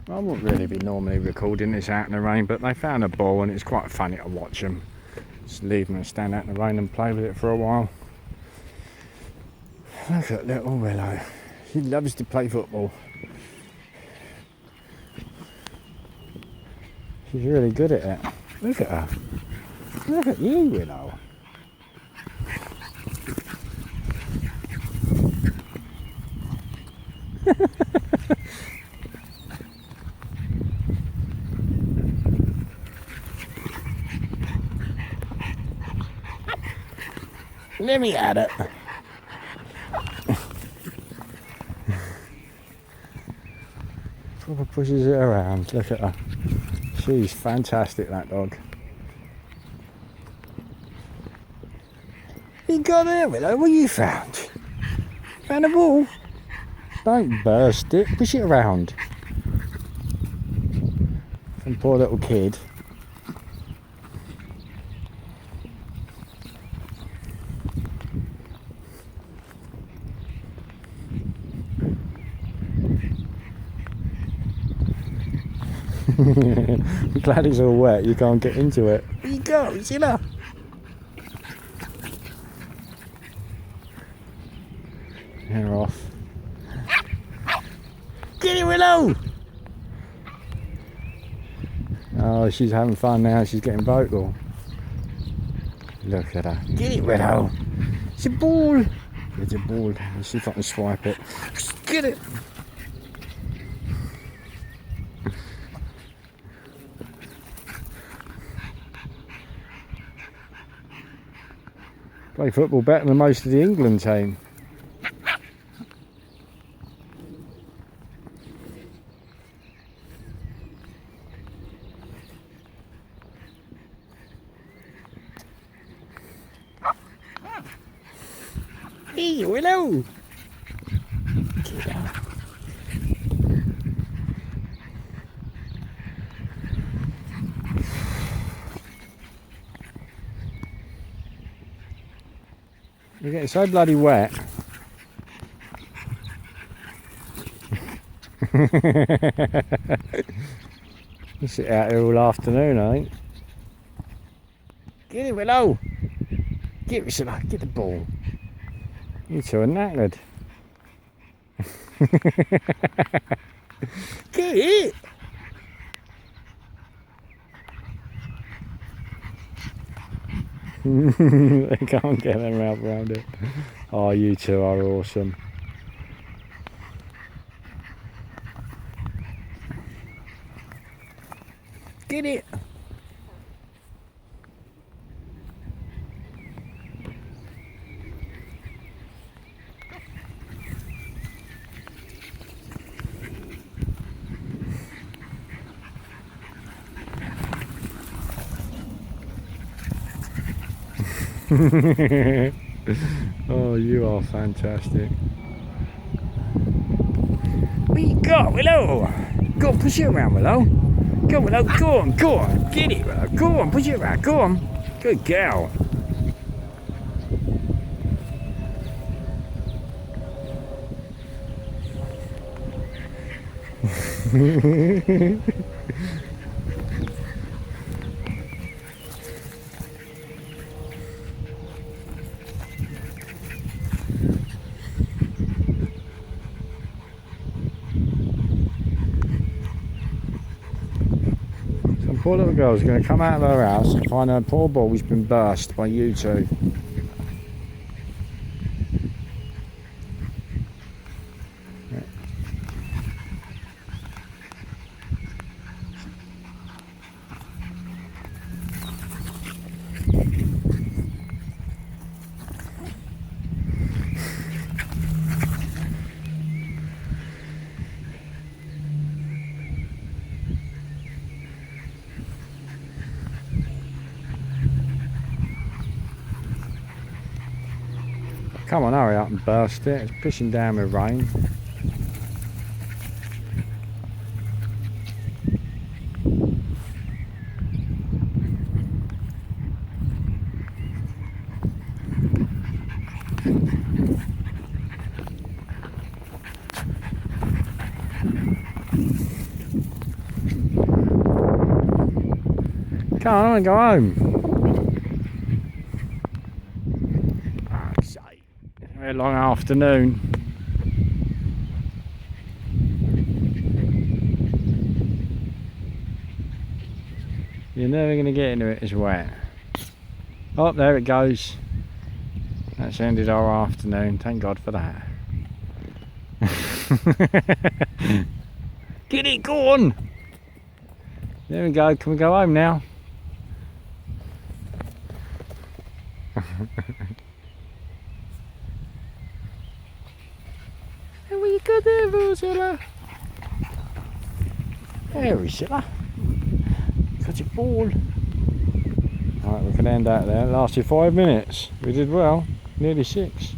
I wouldn't really be normally recording this out in the rain, but they found a ball and it's quite funny to watch them. Just leave them and stand out in the rain and play with it for a while. Look at little Willow. She loves to play football. She's really good at it. Look at her. Look at you, Willow. Let me at it. Proper pushes it around. Look at her. She's fantastic, that dog. You got there, Willow? What you found? Found a ball? Don't burst it. Push it around. Some poor little kid. I'm glad it's all wet, you can't get into it. There you go, Russila. They're off. Get it, Willow! Oh, she's having fun now, she's getting vocal. Look at her. Get it, Willow! It's a ball! It's a ball. Let's see if I can swipe it. Get it! Play football better than most of the England team. Hey, Willow! Get out. You're getting so bloody wet. You sit out here all afternoon, I think. Get it, Willow! Get it, Russila, get the ball. You two are knackered. Get it! They can't get their mouth around it. Oh, you two are awesome. Get it! Oh, you are fantastic. What you got, Willow? Go on, push it around, Willow. Go on, Willow, go on, get it, Willow. Go on, push it around, go on. Good girl. Poor little girl's going to come out of her house and find her poor ball's been burst by you two. Come on, hurry up and burst it. It's pushing down with rain. Come on, I want to go home. Fuck's sake. It's a very long afternoon. You're never going to get into it, it's wet. Oh, there it goes. That's ended our afternoon, thank God for that. Get it, go on! There we go, can we go home now? How are you good there, Russila? There, Russila. Got your ball. Right, we can end out there. It lasted 5 minutes. We did well. Nearly 6.